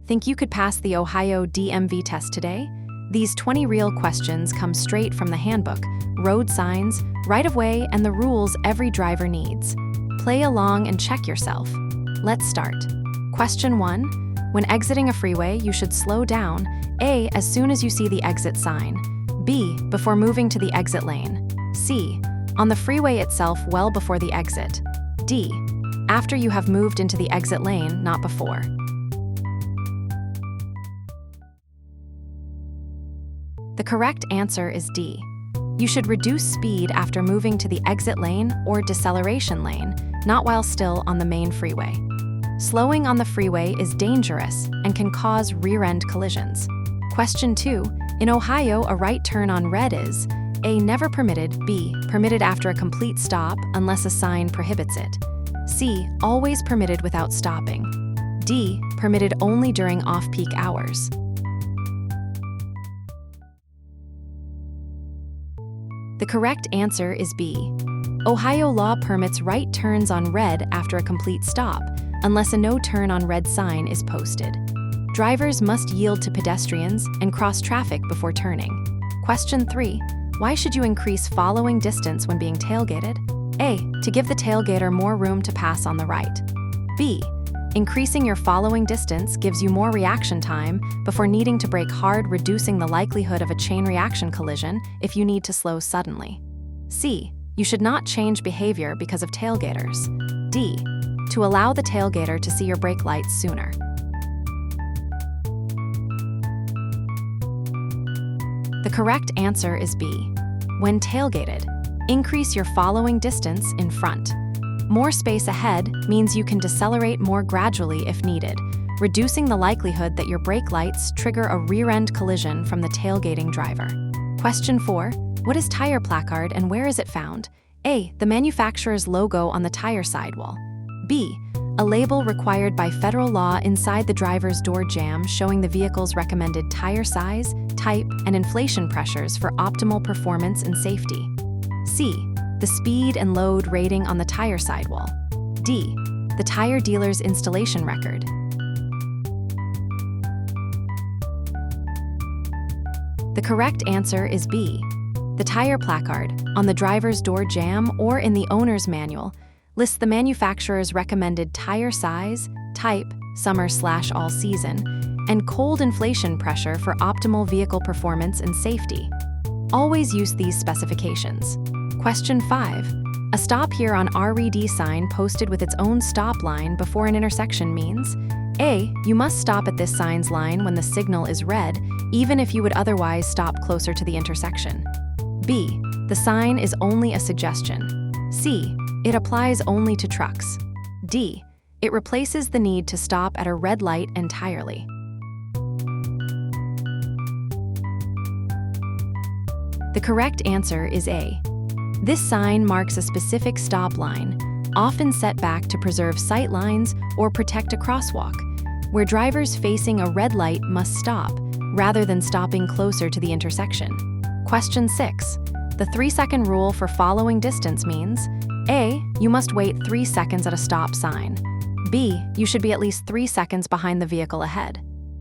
Think you could pass the Ohio DMV test today? These 20 real questions come straight from the handbook, road signs, right-of-way, and the rules every driver needs. Play along and check yourself. Let's start. Question 1. When exiting a freeway, you should slow down. A. As soon as you see the exit sign. B. Before moving to the exit lane. C. On the freeway itself well before the exit. D. After you have moved into the exit lane, not before. The correct answer is D. You should reduce speed after moving to the exit lane or deceleration lane, not while still on the main freeway. Slowing on the freeway is dangerous and can cause rear-end collisions. Question 2. In Ohio, a right turn on red is A. Never permitted. B. Permitted after a complete stop unless a sign prohibits it. C. Always permitted without stopping. D. Permitted only during off-peak hours. The correct answer is B. Ohio law permits right turns on red after a complete stop, unless a no turn on red sign is posted. Drivers must yield to pedestrians and cross traffic before turning. Question 3. Why should you increase following distance when being tailgated? A. To give the tailgater more room to pass on the right. B. Increasing your following distance gives you more reaction time before needing to brake hard, reducing the likelihood of a chain reaction collision if you need to slow suddenly. C. You should not change behavior because of tailgaters. D. To allow the tailgater to see your brake lights sooner. The correct answer is B. When tailgated, increase your following distance in front. More space ahead means you can decelerate more gradually if needed, reducing the likelihood that your brake lights trigger a rear-end collision from the tailgating driver. Question 4. What is tire placard and where is it found? A. The manufacturer's logo on the tire sidewall. B. A label required by federal law inside the driver's door jamb showing the vehicle's recommended tire size, type, and inflation pressures for optimal performance and safety. C. The speed and load rating on the tire sidewall. D. The tire dealer's installation record. The correct answer is B. The tire placard, on the driver's door jamb or in the owner's manual, lists the manufacturer's recommended tire size, type, summer/all season, and cold inflation pressure for optimal vehicle performance and safety. Always use these specifications. Question 5. A stop here on RED sign posted with its own stop line before an intersection means A. You must stop at this sign's line when the signal is red, even if you would otherwise stop closer to the intersection. B. The sign is only a suggestion. C. It applies only to trucks. D. It replaces the need to stop at a red light entirely. The correct answer is A. This sign marks a specific stop line, often set back to preserve sight lines or protect a crosswalk, where drivers facing a red light must stop, rather than stopping closer to the intersection. Question 6. The 3-second rule for following distance means A. You must wait 3 seconds at a stop sign. B. You should be at least 3 seconds behind the vehicle ahead.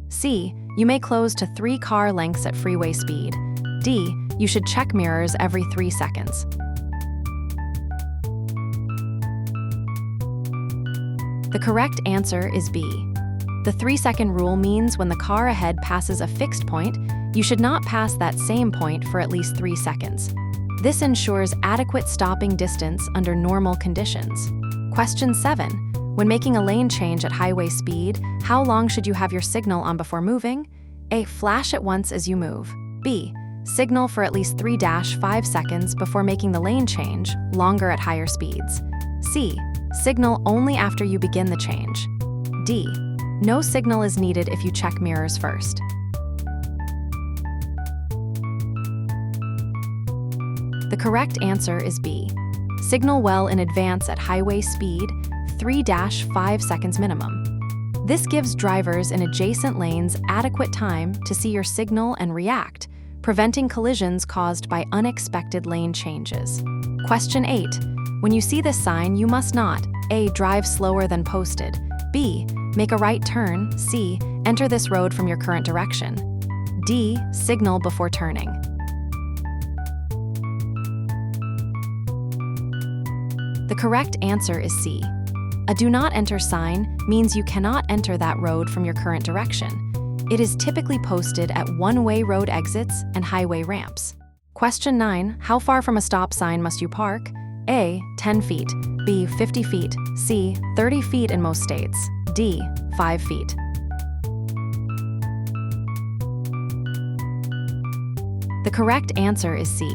C. You may close to 3 car lengths at freeway speed. D. You should check mirrors every 3 seconds. The correct answer is B. The 3-second rule means when the car ahead passes a fixed point, you should not pass that same point for at least 3 seconds. This ensures adequate stopping distance under normal conditions. Question 7. When making a lane change at highway speed, how long should you have your signal on before moving? A. Flash at once as you move. B. Signal for at least 3-5 seconds before making the lane change, longer at higher speeds. C. Signal only after you begin the change. D. No signal is needed if you check mirrors first. The correct answer is B. Signal well in advance at highway speed, 3-5 seconds minimum. This gives drivers in adjacent lanes adequate time to see your signal and react, preventing collisions caused by unexpected lane changes. Question 8. When you see this sign, you must not A. Drive slower than posted. B. Make a right turn. C. Enter this road from your current direction. D. Signal before turning. The correct answer is C. A do not enter sign means you cannot enter that road from your current direction. It is typically posted at one-way road exits and highway ramps. Question 9. How far from a stop sign must you park? A. 10 feet. B. 50 feet. C. 30 feet in most states. D. 5 feet. The correct answer is C.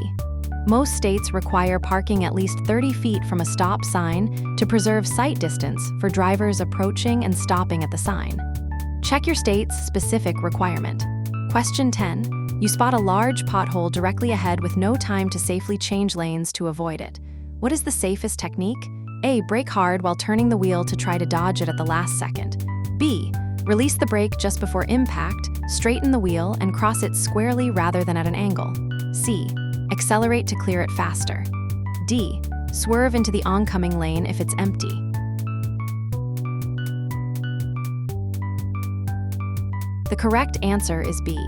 Most states require parking at least 30 feet from a stop sign to preserve sight distance for drivers approaching and stopping at the sign. Check your state's specific requirement. Question 10. You spot a large pothole directly ahead with no time to safely change lanes to avoid it. What is the safest technique? A. Brake hard while turning the wheel to try to dodge it at the last second. B. Release the brake just before impact, straighten the wheel, and cross it squarely rather than at an angle. C. Accelerate to clear it faster. D. Swerve into the oncoming lane if it's empty. The correct answer is B.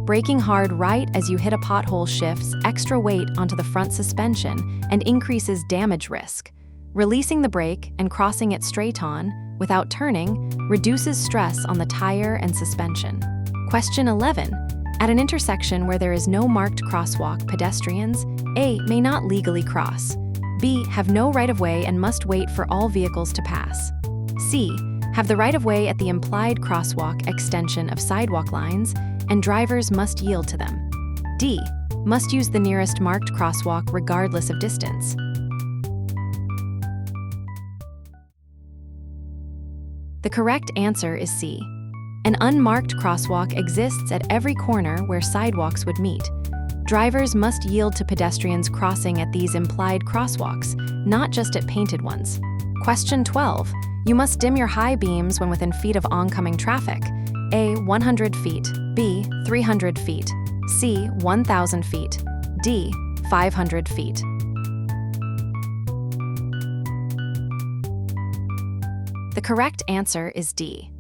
Braking hard right as you hit a pothole shifts extra weight onto the front suspension and increases damage risk. Releasing the brake and crossing it straight on, without turning, reduces stress on the tire and suspension. Question 11. At an intersection where there is no marked crosswalk, pedestrians A. May not legally cross. B. Have no right-of-way and must wait for all vehicles to pass. C. Have the right-of-way at the implied crosswalk extension of sidewalk lines, and drivers must yield to them. D. Must use the nearest marked crosswalk regardless of distance. The correct answer is C. An unmarked crosswalk exists at every corner where sidewalks would meet. Drivers must yield to pedestrians crossing at these implied crosswalks, not just at painted ones. Question 12. You must dim your high beams when within feet of oncoming traffic. A. 100 feet. B. 300 feet. C. 1,000 feet. D. 500 feet. The correct answer is D.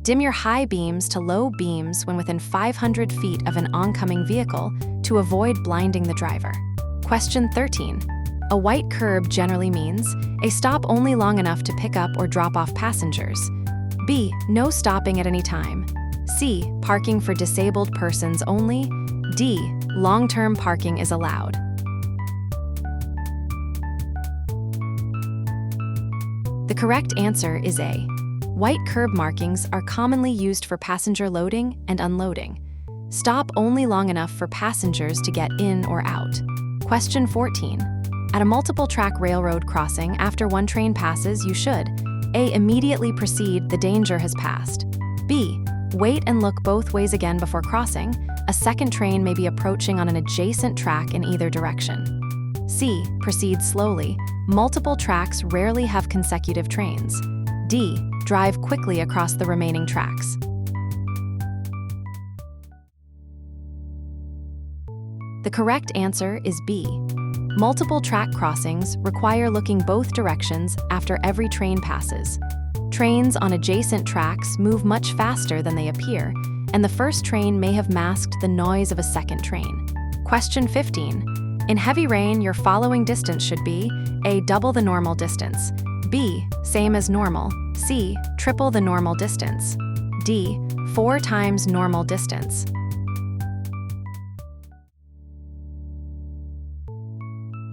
Dim your high beams to low beams when within 500 feet of an oncoming vehicle to avoid blinding the driver. Question 13. A white curb generally means a stop only long enough to pick up or drop off passengers. B. No stopping at any time. C. Parking for disabled persons only. D. Long-term parking is allowed. The correct answer is A. White curb markings are commonly used for passenger loading and unloading. Stop only long enough for passengers to get in or out. Question 14. At a multiple-track railroad crossing, after one train passes, you should A. Immediately proceed, the danger has passed. B. Wait and look both ways again before crossing. A second train may be approaching on an adjacent track in either direction. C. Proceed slowly. Multiple tracks rarely have consecutive trains. D. Drive quickly across the remaining tracks. The correct answer is B. Multiple track crossings require looking both directions after every train passes. Trains on adjacent tracks move much faster than they appear, and the first train may have masked the noise of a second train. Question 15. In heavy rain, your following distance should be A. Double the normal distance. B. Same as normal. C. Triple the normal distance. D. 4 times normal distance.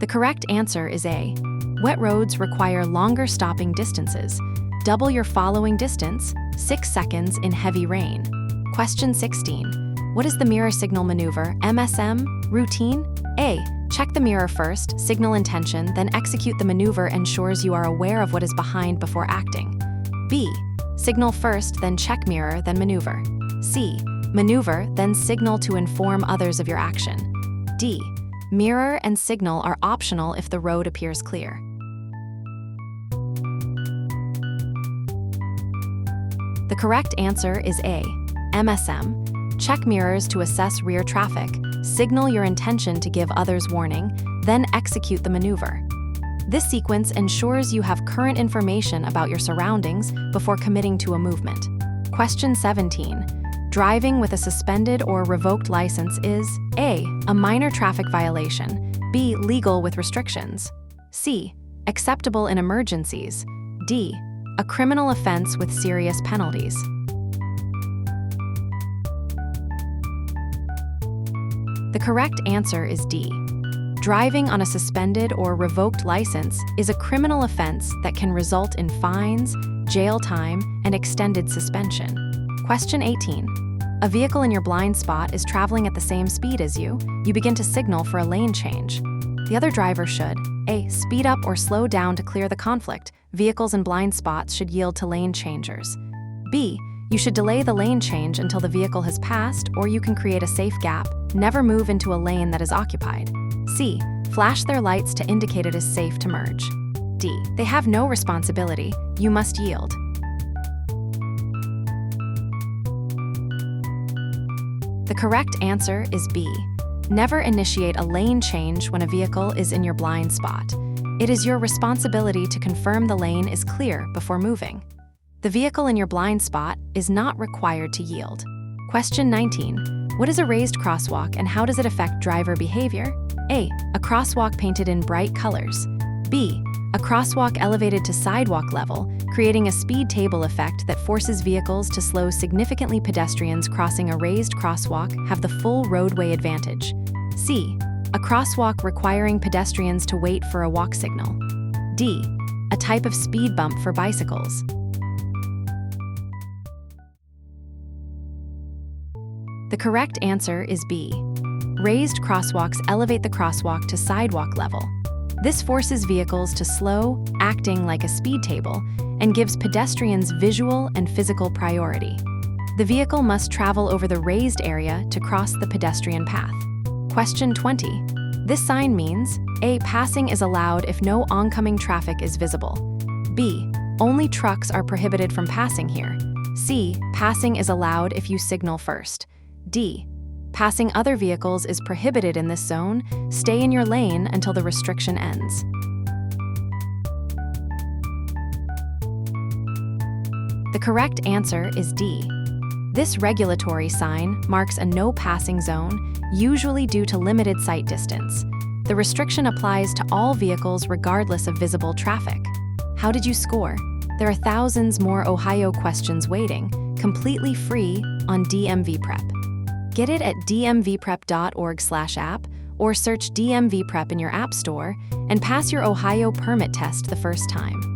The correct answer is A. Wet roads require longer stopping distances. Double your following distance, 6 seconds in heavy rain. Question 16. What is the mirror signal maneuver, MSM, routine? A. Check the mirror first, signal intention, then execute the maneuver ensures you are aware of what is behind before acting. B. Signal first, then check mirror, then maneuver. C. Maneuver, then signal to inform others of your action. D. Mirror and signal are optional if the road appears clear. The correct answer is A. MSM. Check mirrors to assess rear traffic, signal your intention to give others warning, then execute the maneuver. This sequence ensures you have current information about your surroundings before committing to a movement. Question 17. Driving with a suspended or revoked license is A. A minor traffic violation, B. Legal with restrictions, C. Acceptable in emergencies, D. A criminal offense with serious penalties. The correct answer is D. Driving on a suspended or revoked license is a criminal offense that can result in fines, jail time, and extended suspension. Question 18. A vehicle in your blind spot is traveling at the same speed as you. You begin to signal for a lane change. The other driver should A. Speed up or slow down to clear the conflict. Vehicles in blind spots should yield to lane changers. B. You should delay the lane change until the vehicle has passed, or you can create a safe gap. Never move into a lane that is occupied. C. Flash their lights to indicate it is safe to merge. D. They have no responsibility. You must yield. The correct answer is B. Never initiate a lane change when a vehicle is in your blind spot. It is your responsibility to confirm the lane is clear before moving. The vehicle in your blind spot is not required to yield. Question 19. What is a raised crosswalk and how does it affect driver behavior? A. A crosswalk painted in bright colors. B. A crosswalk elevated to sidewalk level, creating a speed table effect that forces vehicles to slow significantly. Pedestrians crossing a raised crosswalk have the full roadway advantage. C. A crosswalk requiring pedestrians to wait for a walk signal. D. A type of speed bump for bicycles. The correct answer is B. Raised crosswalks elevate the crosswalk to sidewalk level. This forces vehicles to slow, acting like a speed table, and gives pedestrians visual and physical priority. The vehicle must travel over the raised area to cross the pedestrian path. Question 20. This sign means A. Passing is allowed if no oncoming traffic is visible. B. Only trucks are prohibited from passing here. C. Passing is allowed if you signal first. D. Passing other vehicles is prohibited in this zone. Stay in your lane until the restriction ends. The correct answer is D. This regulatory sign marks a no passing zone, usually due to limited sight distance. The restriction applies to all vehicles regardless of visible traffic. How did you score? There are thousands more Ohio questions waiting, completely free on DMV Prep. Get it at dmvprep.org/app or search DMV Prep in your app store and pass your Ohio permit test the first time.